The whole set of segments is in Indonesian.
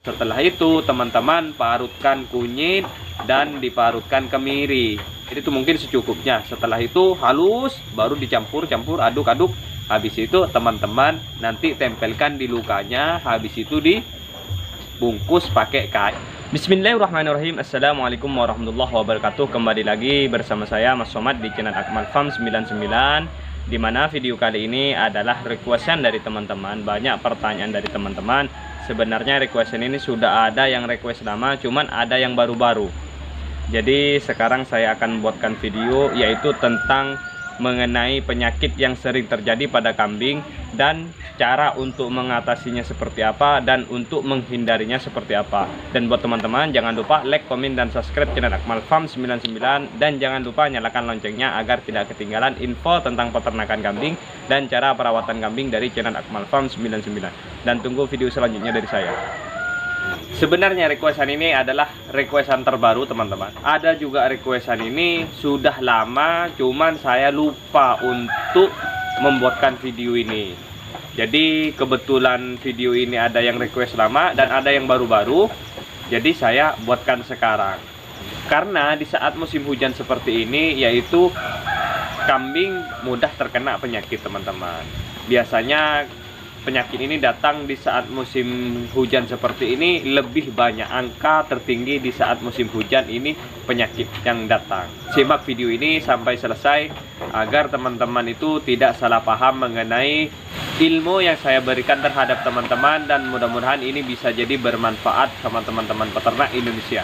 Setelah itu teman-teman parutkan kunyit dan diparutkan kemiri. Jadi itu mungkin secukupnya. Setelah itu halus, baru dicampur-campur, aduk-aduk. Habis itu teman-teman nanti tempelkan di lukanya. Habis itu dibungkus pakai kain. Bismillahirrahmanirrahim. Assalamualaikum warahmatullahi wabarakatuh. Kembali lagi bersama saya Mas Somad di channel Akmal Farm 99, dimana video kali ini adalah requestan dari teman-teman. Banyak pertanyaan dari teman-teman. Sebenarnya requestan ini sudah ada yang request lama, cuman ada yang baru-baru. Jadi sekarang saya akan buatkan video yaitu tentang mengenai penyakit yang sering terjadi pada kambing dan cara untuk mengatasinya seperti apa dan untuk menghindarinya seperti apa. Dan buat teman-teman jangan lupa like, komen, dan subscribe channel Akmal Farm 99, dan jangan lupa nyalakan loncengnya agar tidak ketinggalan info tentang peternakan kambing dan cara perawatan kambing dari channel Akmal Farm 99. Dan tunggu video selanjutnya dari saya. Sebenarnya requestan ini adalah requestan terbaru teman-teman. Ada juga requestan ini sudah lama, cuman saya lupa untuk membuatkan video ini. Jadi kebetulan video ini ada yang request lama dan ada yang baru-baru. Jadi saya buatkan sekarang. Karena di saat musim hujan seperti ini, yaitu kambing mudah terkena penyakit teman-teman. Biasanya penyakit ini datang di saat musim hujan seperti ini, lebih banyak angka tertinggi di saat musim hujan ini penyakit yang datang. Simak video ini sampai selesai agar teman-teman itu tidak salah paham mengenai ilmu yang saya berikan terhadap teman-teman, dan mudah-mudahan ini bisa jadi bermanfaat sama teman-teman peternak Indonesia.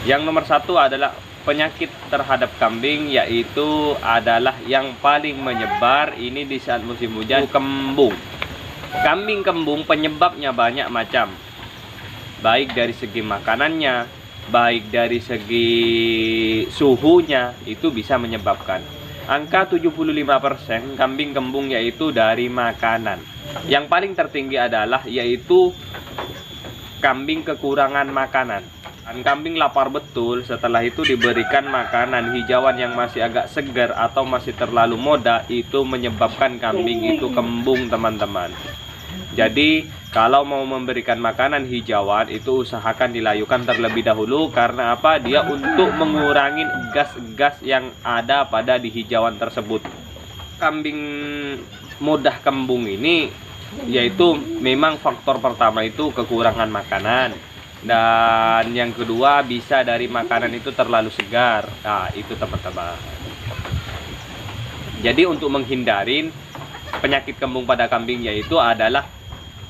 Yang nomor satu adalah penyakit terhadap kambing, yaitu adalah yang paling menyebar ini di saat musim hujan, kembung. Kambing kembung penyebabnya banyak macam, baik dari segi makanannya, baik dari segi suhunya, itu bisa menyebabkan. Angka 75% kambing kembung yaitu dari makanan. Yang paling tertinggi adalah yaitu kambing kekurangan makanan. Kambing lapar betul, setelah itu diberikan makanan hijauan yang masih agak segar atau masih terlalu muda, itu menyebabkan kambing itu kembung teman-teman. Jadi kalau mau memberikan makanan hijauan itu usahakan dilayukan terlebih dahulu. Karena apa? Dia untuk mengurangi gas-gas yang ada pada di hijauan tersebut. Kambing mudah kembung ini yaitu memang faktor pertama itu kekurangan makanan. Dan yang kedua bisa dari makanan itu terlalu segar. Nah itu teman-teman. Jadi untuk menghindarin penyakit kembung pada kambing yaitu adalah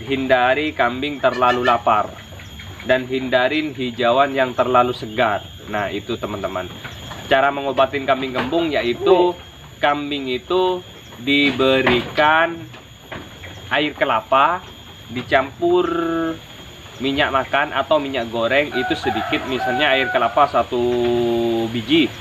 hindari kambing terlalu lapar dan hindarin hijauan yang terlalu segar. Nah itu teman-teman. Cara mengobatin kambing kembung yaitu kambing itu diberikan air kelapa dicampur minyak makan atau minyak goreng itu sedikit, misalnya air kelapa 1 biji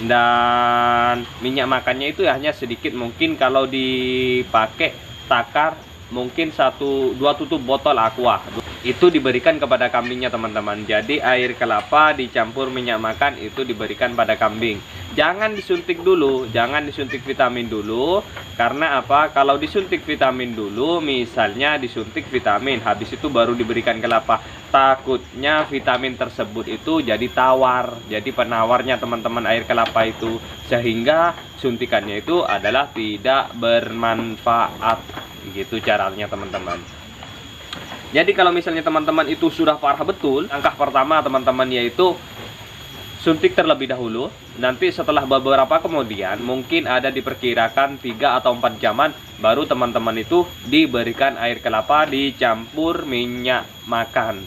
dan minyak makannya itu hanya sedikit. Mungkin kalau dipakai takar mungkin 1-2 tutup botol aqua itu diberikan kepada kambingnya teman-teman. Jadi air kelapa dicampur minyak makan itu diberikan pada kambing. Jangan disuntik dulu, jangan disuntik vitamin dulu. Karena apa? Kalau disuntik vitamin dulu, misalnya disuntik vitamin habis itu baru diberikan kelapa, takutnya vitamin tersebut itu jadi tawar, jadi penawarnya teman-teman air kelapa itu, sehingga suntikannya itu adalah tidak bermanfaat. Gitu caranya teman-teman. Jadi kalau misalnya teman-teman itu sudah parah betul, langkah pertama teman-teman yaitu suntik terlebih dahulu. Nanti setelah beberapa kemudian, mungkin ada diperkirakan 3 atau 4 jaman, baru teman-teman itu diberikan air kelapa dicampur minyak makan.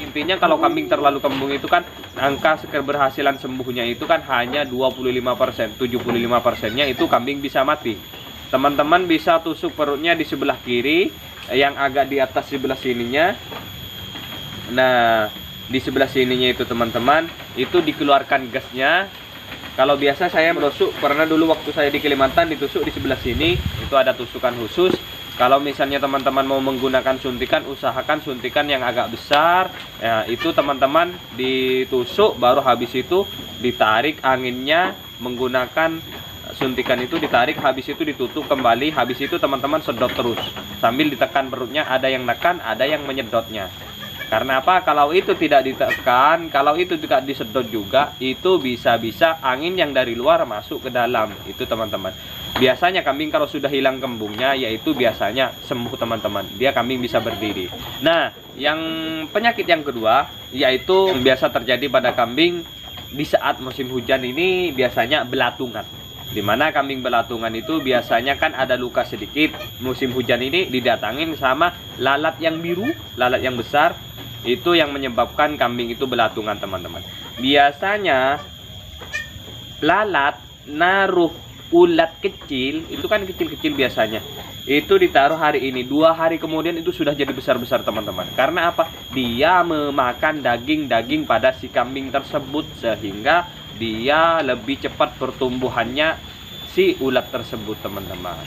Intinya kalau kambing terlalu kembung itu kan angka keberhasilan sembuhnya itu kan hanya 25%, 75%-nya itu kambing bisa mati. Teman-teman bisa tusuk perutnya di sebelah kiri, yang agak di atas sebelah sininya. Nah di sebelah sininya itu teman-teman itu dikeluarkan gasnya. Kalau biasa saya menusuk, pernah dulu waktu saya di Kalimantan ditusuk di sebelah sini, itu ada tusukan khusus. Kalau misalnya teman-teman mau menggunakan suntikan, usahakan suntikan yang agak besar. Ya, itu teman-teman ditusuk, baru habis itu ditarik anginnya menggunakan suntikan itu, ditarik, habis itu ditutup kembali, habis itu teman-teman sedot terus sambil ditekan perutnya. Ada yang nekan, ada yang menyedotnya. Karena apa? Kalau itu tidak ditekan, kalau itu tidak disedot juga, itu bisa-bisa angin yang dari luar masuk ke dalam. Itu teman-teman. Biasanya kambing kalau sudah hilang kembungnya, yaitu biasanya sembuh teman-teman. Dia kambing bisa berdiri. Nah, yang penyakit yang kedua, yaitu yang biasa terjadi pada kambing di saat musim hujan ini, biasanya belatungan. Dimana kambing belatungan itu biasanya kan ada luka sedikit. Musim hujan ini didatangin sama lalat yang biru, lalat yang besar. Itu yang menyebabkan kambing itu belatungan teman-teman. Biasanya lalat naruh ulat kecil, itu kan kecil-kecil biasanya. Itu ditaruh hari ini, 2 hari kemudian itu sudah jadi besar-besar teman-teman. Karena apa? Dia memakan daging-daging pada si kambing tersebut, sehingga dia lebih cepat pertumbuhannya si ulat tersebut teman-teman.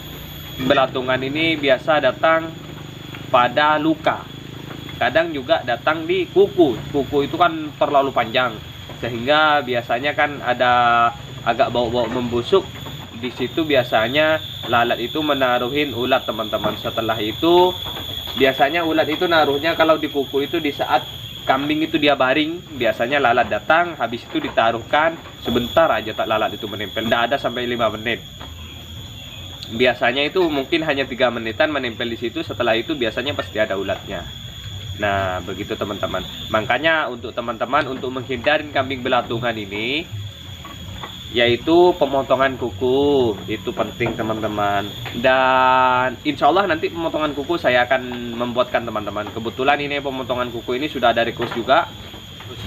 Belatungan ini biasa datang pada luka, kadang juga datang di kuku. Kuku itu kan terlalu panjang, sehingga biasanya kan ada agak bau-bau membusuk. Di situ biasanya lalat itu menaruhin ulat teman-teman. Setelah itu biasanya ulat itu naruhnya kalau di kuku itu di saat kambing itu dia baring, biasanya lalat datang, habis itu ditaruhkan sebentar aja, tak lalat itu menempel, tidak ada sampai 5 menit. Biasanya itu mungkin hanya 3 menitan menempel di situ, setelah itu biasanya pasti ada ulatnya. Nah, begitu teman-teman. Makanya untuk teman-teman untuk menghindari kambing belatungan ini, yaitu pemotongan kuku, itu penting teman-teman. Dan insya Allah nanti pemotongan kuku saya akan membuatkan teman-teman. Kebetulan ini pemotongan kuku ini sudah ada request juga.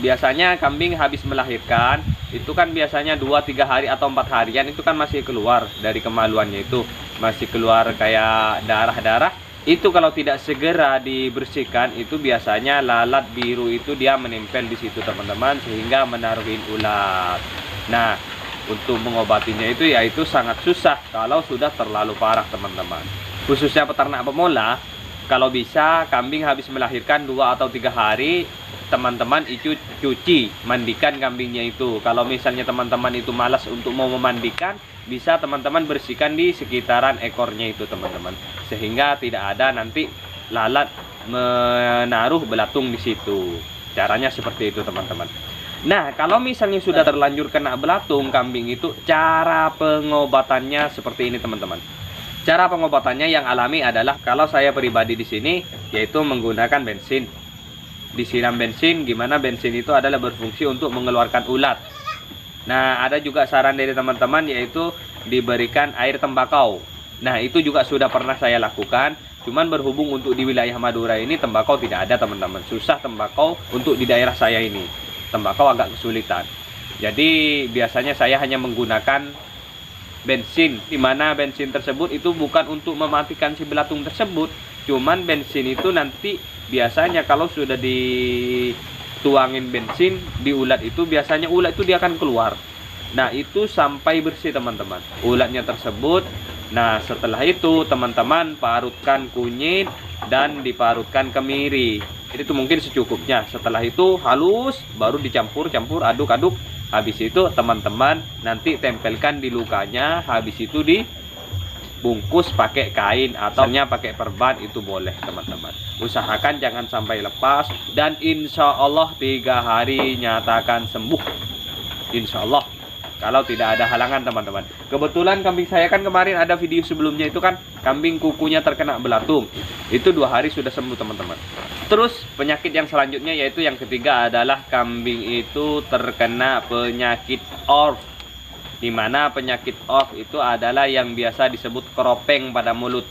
Biasanya kambing habis melahirkan itu kan biasanya 2-3 hari atau 4 harian itu kan masih keluar dari kemaluannya, itu masih keluar kayak darah-darah. Itu kalau tidak segera dibersihkan, itu biasanya lalat biru itu dia menempel di situ teman-teman, sehingga menaruhin ulat. Nah, untuk mengobatinya itu yaitu sangat susah kalau sudah terlalu parah teman-teman. Khususnya peternak pemula, kalau bisa kambing habis melahirkan 2 atau 3 hari, teman-teman itu cuci, mandikan kambingnya itu. Kalau misalnya teman-teman itu malas untuk mau memandikan, bisa teman-teman bersihkan di sekitaran ekornya itu teman-teman, sehingga tidak ada nanti lalat menaruh belatung di situ. Caranya seperti itu teman-teman. Nah, kalau misalnya sudah terlanjur kena belatung kambing itu, cara pengobatannya seperti ini teman-teman. Cara pengobatannya yang alami adalah, kalau saya pribadi di sini yaitu menggunakan bensin. Disiram bensin, gimana bensin itu adalah berfungsi untuk mengeluarkan ulat. Nah, ada juga saran dari teman-teman yaitu diberikan air tembakau. Nah, itu juga sudah pernah saya lakukan. Cuman berhubung untuk di wilayah Madura ini tembakau tidak ada teman-teman. Susah tembakau untuk di daerah saya ini. Tembakau agak kesulitan. Jadi biasanya saya hanya menggunakan bensin, di mana bensin tersebut itu bukan untuk mematikan si belatung tersebut. Cuman bensin itu nanti biasanya kalau sudah dituangin bensin di ulat itu, biasanya ulat itu dia akan keluar. Nah, itu sampai bersih teman-teman ulatnya tersebut. Nah, setelah itu teman-teman parutkan kunyit dan diparutkan kemiri. Jadi itu mungkin secukupnya. Setelah itu halus, baru dicampur-campur, aduk-aduk. Habis itu teman-teman nanti tempelkan di lukanya. Habis itu dibungkus pakai kain atau pakai perban, itu boleh teman-teman. Usahakan jangan sampai lepas. Dan insya Allah 3 hari nyatakan sembuh. Insya Allah, kalau tidak ada halangan teman-teman. Kebetulan kambing saya kan kemarin ada video sebelumnya, itu kan kambing kukunya terkena belatung. Itu 2 hari sudah sembuh teman-teman. Terus penyakit yang selanjutnya yaitu yang ketiga adalah kambing itu terkena penyakit orf. Dimana penyakit orf itu adalah yang biasa disebut keropeng pada mulut.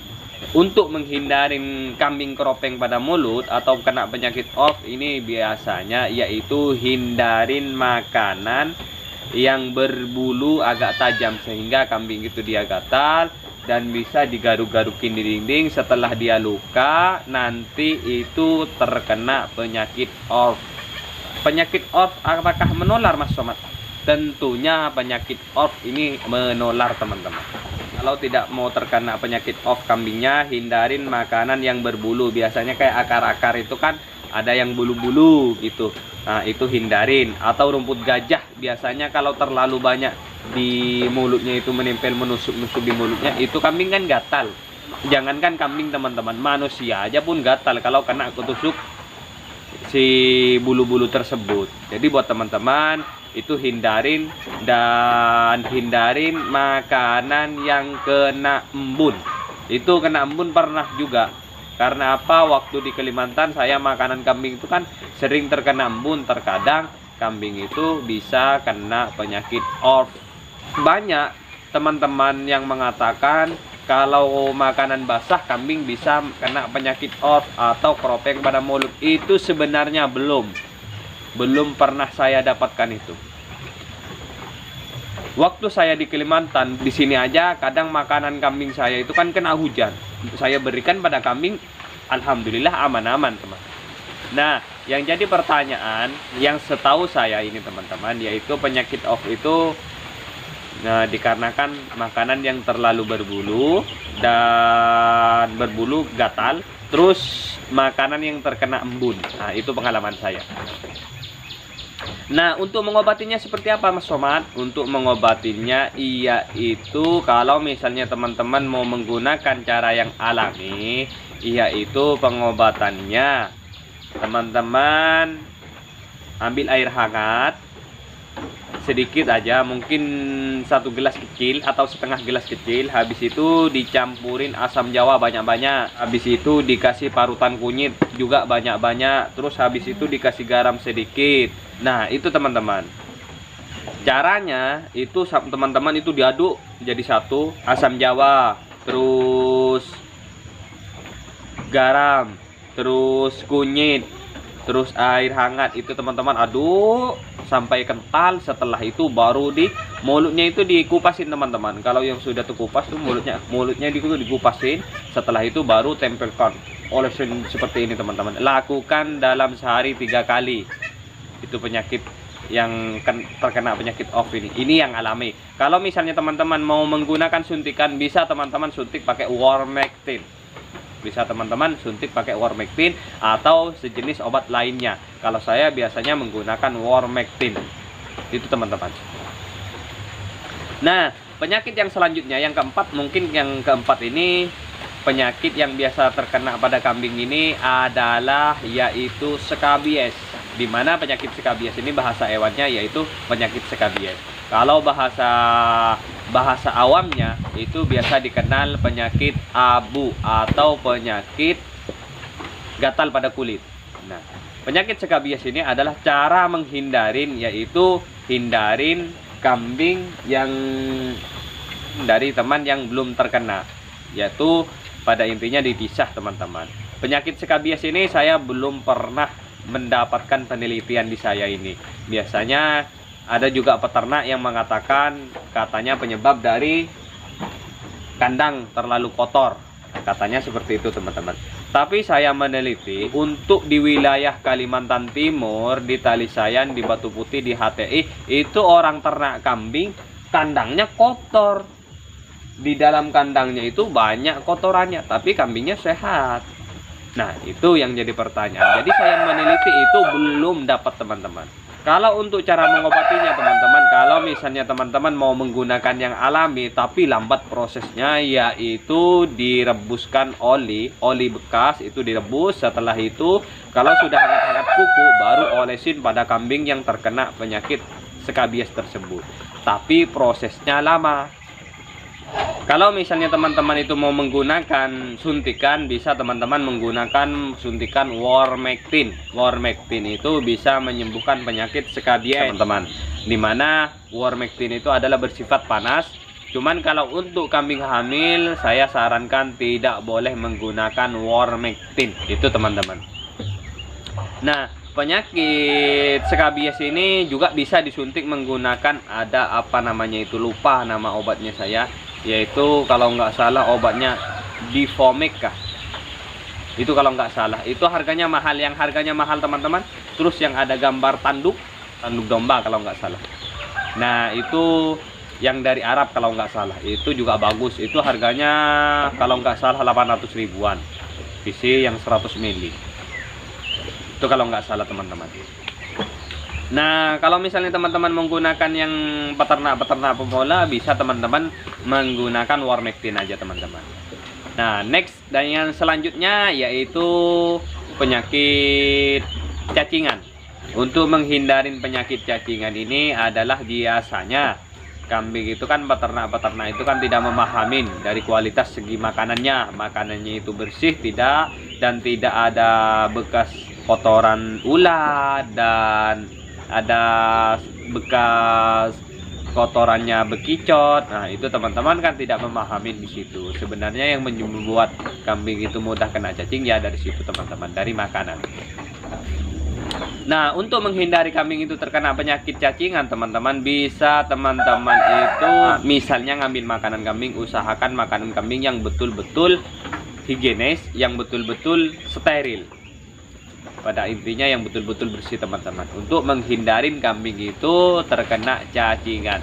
Untuk menghindari kambing keropeng pada mulut atau kena penyakit orf ini biasanya yaitu hindarin makanan yang berbulu agak tajam, sehingga kambing itu dia gatal dan bisa digaruk-garukin di dinding. Setelah dia luka, nanti itu terkena penyakit orf. Penyakit orf apakah menular Mas Somad? Tentunya penyakit orf ini menular teman-teman. Kalau tidak mau terkena penyakit orf kambingnya, hindarin makanan yang berbulu. Biasanya kayak akar-akar itu kan ada yang bulu-bulu gitu. Nah, itu hindarin. Atau rumput gajah, biasanya kalau terlalu banyak di mulutnya itu menempel, menusuk-nusuk di mulutnya, itu kambing kan gatal. Jangankan kambing teman-teman, manusia aja pun gatal kalau kena ketusuk si bulu-bulu tersebut. Jadi buat teman-teman itu hindarin makanan yang kena embun. Itu kena embun pernah juga. Karena apa? Waktu di Kalimantan saya makanan kambing itu kan sering terkena embun. Terkadang kambing itu bisa kena penyakit ORF. Banyak teman-teman yang mengatakan kalau makanan basah kambing bisa kena penyakit ORF atau keropeng pada mulut. Itu sebenarnya belum pernah saya dapatkan itu. Waktu saya di Kalimantan, di sini aja kadang makanan kambing saya itu kan kena hujan. Saya berikan pada kambing, alhamdulillah aman-aman, teman. Nah, yang jadi pertanyaan yang setahu saya ini teman-teman, yaitu penyakit ORF itu dikarenakan makanan yang terlalu berbulu dan berbulu gatal, terus makanan yang terkena embun. Nah, itu pengalaman saya. Nah, untuk mengobatinya seperti apa, Mas Somad? Untuk mengobatinya yaitu kalau misalnya teman-teman mau menggunakan cara yang alami, yaitu pengobatannya teman-teman ambil air hangat sedikit aja, mungkin 1 gelas kecil atau setengah gelas kecil. Habis itu dicampurin asam jawa banyak-banyak. Habis itu dikasih parutan kunyit juga banyak-banyak. Terus habis itu dikasih garam sedikit. Nah, itu teman-teman. Caranya itu teman-teman itu diaduk jadi satu, asam jawa, terus garam, terus kunyit, terus air hangat. Itu teman-teman aduk sampai kental. Setelah itu baru di mulutnya itu dikupasin teman-teman. Kalau yang sudah terkupas tuh mulutnya dikupasin. Setelah itu baru tempelkan olesin seperti ini teman-teman. Lakukan dalam sehari 3 kali. Itu penyakit yang terkena penyakit ORF ini. Ini yang alami. Kalau misalnya teman-teman mau menggunakan suntikan, bisa teman-teman suntik pakai Warmectin. Bisa teman-teman suntik pakai Warmectin atau sejenis obat lainnya. Kalau saya biasanya menggunakan Warmectin. Itu teman-teman. Nah, penyakit yang selanjutnya yang keempat, mungkin yang keempat ini penyakit yang biasa terkena pada kambing ini adalah yaitu skabies. Di mana penyakit skabies ini bahasa hewannya yaitu penyakit skabies. Kalau bahasa awamnya itu biasa dikenal penyakit abu atau penyakit gatal pada kulit. Nah, penyakit skabies ini adalah cara menghindarin, yaitu hindarin kambing yang dari teman yang belum terkena, yaitu pada intinya dipisah teman-teman. Penyakit skabies ini saya belum pernah mendapatkan penelitian di saya ini. Biasanya ada juga peternak yang mengatakan katanya penyebab dari kandang terlalu kotor. Katanya seperti itu teman-teman. Tapi saya meneliti untuk di wilayah Kalimantan Timur, di Talisayan, di Batu Putih, di HTI, itu orang ternak kambing kandangnya kotor. Di dalam kandangnya itu banyak kotorannya, tapi kambingnya sehat. Nah, itu yang jadi pertanyaan. Jadi saya meneliti itu belum dapat teman-teman. Kalau untuk cara mengobatinya teman-teman, kalau misalnya teman-teman mau menggunakan yang alami tapi lambat prosesnya, yaitu direbuskan oli bekas itu direbus. Setelah itu kalau sudah hangat-hangat kuku baru olesin pada kambing yang terkena penyakit skabies tersebut. Tapi prosesnya lama. Kalau misalnya teman-teman itu mau menggunakan suntikan, bisa teman-teman menggunakan suntikan Warmectin. Warmectin itu bisa menyembuhkan penyakit skabies, teman-teman. Dimana Warmectin itu adalah bersifat panas. Cuman kalau untuk kambing hamil, saya sarankan tidak boleh menggunakan Warmectin. Itu teman-teman. Nah, penyakit skabies ini juga bisa disuntik menggunakan ada apa namanya itu, lupa nama obatnya saya. Yaitu kalau nggak salah obatnya Divomec kah, itu kalau nggak salah. Itu harganya mahal, yang harganya mahal teman-teman. Terus yang ada gambar tanduk domba kalau nggak salah. Nah, itu yang dari Arab kalau nggak salah, itu juga bagus. Itu harganya kalau nggak salah 800 ribuan PC yang 100 ml. Itu kalau nggak salah teman-teman. Nah, kalau misalnya teman-teman menggunakan yang peternak-peternak pemula, bisa teman-teman menggunakan Warmectin aja teman-teman. Nah, next dan yang selanjutnya yaitu penyakit cacingan. Untuk menghindarin penyakit cacingan ini adalah biasanya kambing itu kan peternak-peternak itu kan tidak memahamin dari kualitas segi makanannya itu bersih tidak, dan tidak ada bekas kotoran ulat dan ada bekas kotorannya bekicot. Nah, itu teman-teman kan tidak memahami di situ. Sebenarnya yang membuat kambing itu mudah kena cacing ya dari situ teman-teman, dari makanan. Nah, untuk menghindari kambing itu terkena penyakit cacingan, teman-teman bisa teman-teman itu misalnya ngambil makanan kambing, usahakan makanan kambing yang betul-betul higienis, yang betul-betul steril. Pada intinya yang betul-betul bersih teman-teman, untuk menghindarin kambing itu terkena cacingan.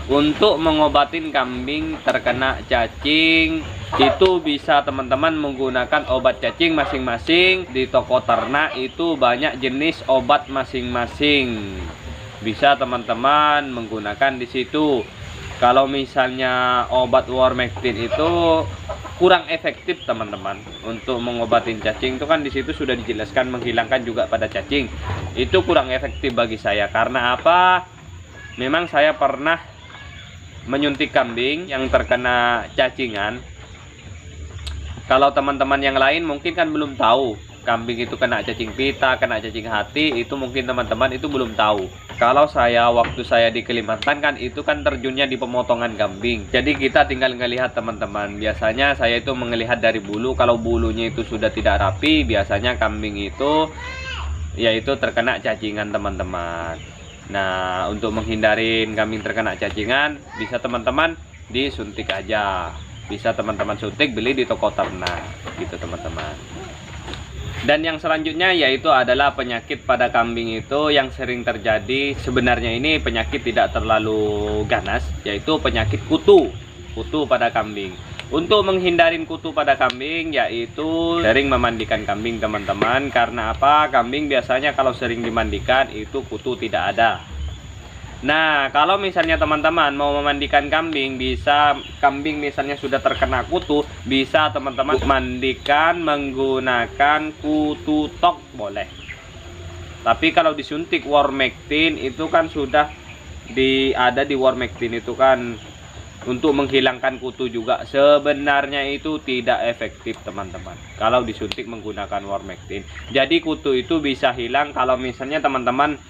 Untuk mengobatin kambing terkena cacing itu bisa teman-teman menggunakan obat cacing masing-masing. Di toko ternak itu banyak jenis obat masing-masing, bisa teman-teman menggunakan di situ. Kalau misalnya obat Wormectin itu kurang efektif teman-teman untuk mengobatin cacing, itu kan di situ sudah dijelaskan menghilangkan juga pada cacing. Itu kurang efektif bagi saya. Karena apa? Memang saya pernah menyuntik kambing yang terkena cacingan. Kalau teman-teman yang lain mungkin kan belum tahu kambing itu kena cacing pita, kena cacing hati, itu mungkin teman-teman itu belum tahu. Kalau saya waktu saya di Kalimantan kan itu kan terjunnya di pemotongan kambing. Jadi kita tinggal ngelihat teman-teman. Biasanya saya itu melihat dari bulu. Kalau bulunya itu sudah tidak rapi, biasanya kambing itu yaitu terkena cacingan teman-teman. Nah, untuk menghindarin kambing terkena cacingan, bisa teman-teman disuntik aja. Bisa teman-teman suntik, beli di toko ternak gitu teman-teman. Dan yang selanjutnya yaitu adalah penyakit pada kambing itu yang sering terjadi. Sebenarnya ini penyakit tidak terlalu ganas, yaitu penyakit kutu pada kambing. Untuk menghindarin kutu pada kambing yaitu sering memandikan kambing teman-teman. Karena apa? Kambing biasanya kalau sering dimandikan itu kutu tidak ada. Nah, kalau misalnya teman-teman mau memandikan kambing, bisa kambing misalnya sudah terkena kutu, bisa teman-teman mandikan menggunakan kutu tok boleh. Tapi kalau disuntik Wormectin itu kan sudah ada di Wormectin itu kan untuk menghilangkan kutu juga. Sebenarnya itu tidak efektif teman-teman kalau disuntik menggunakan Wormectin. Jadi kutu itu bisa hilang kalau misalnya teman-teman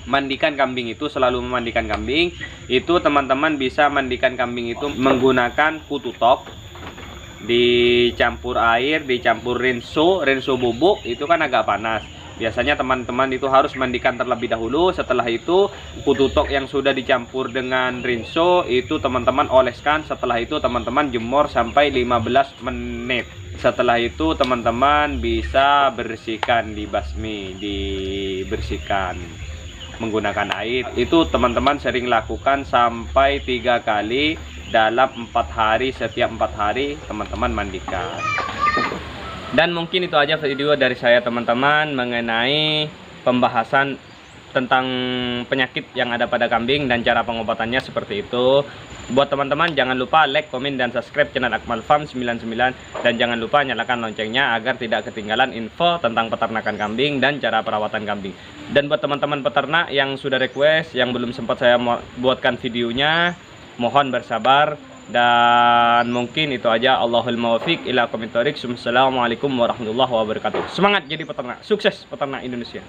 mandikan kambing itu, selalu memandikan kambing itu teman-teman bisa mandikan kambing itu menggunakan kutu tok, dicampur air, dicampur rinso bubuk, itu kan agak panas. Biasanya teman-teman itu harus mandikan terlebih dahulu. Setelah itu kutu tok yang sudah dicampur dengan rinso itu teman-teman oleskan. Setelah itu teman-teman jemur sampai 15 menit. Setelah itu teman-teman bisa bersihkan, dibersihkan menggunakan air. Itu teman-teman sering lakukan sampai 3 kali dalam 4 hari. Setiap 4 hari teman-teman mandikan. Dan mungkin itu aja video dari saya teman-teman mengenai pembahasan tentang penyakit yang ada pada kambing dan cara pengobatannya seperti itu. Buat teman-teman jangan lupa like, komen, dan subscribe channel Akmal Farm 99. Dan jangan lupa nyalakan loncengnya agar tidak ketinggalan info tentang peternakan kambing dan cara perawatan kambing. Dan buat teman-teman peternak yang sudah request, yang belum sempat saya buatkan videonya, mohon bersabar. Dan mungkin itu aja. Allahul muwaffiq ila aqwamit thoriq. Assalamualaikum warahmatullahi wabarakatuh. Semangat jadi peternak, sukses peternak Indonesia.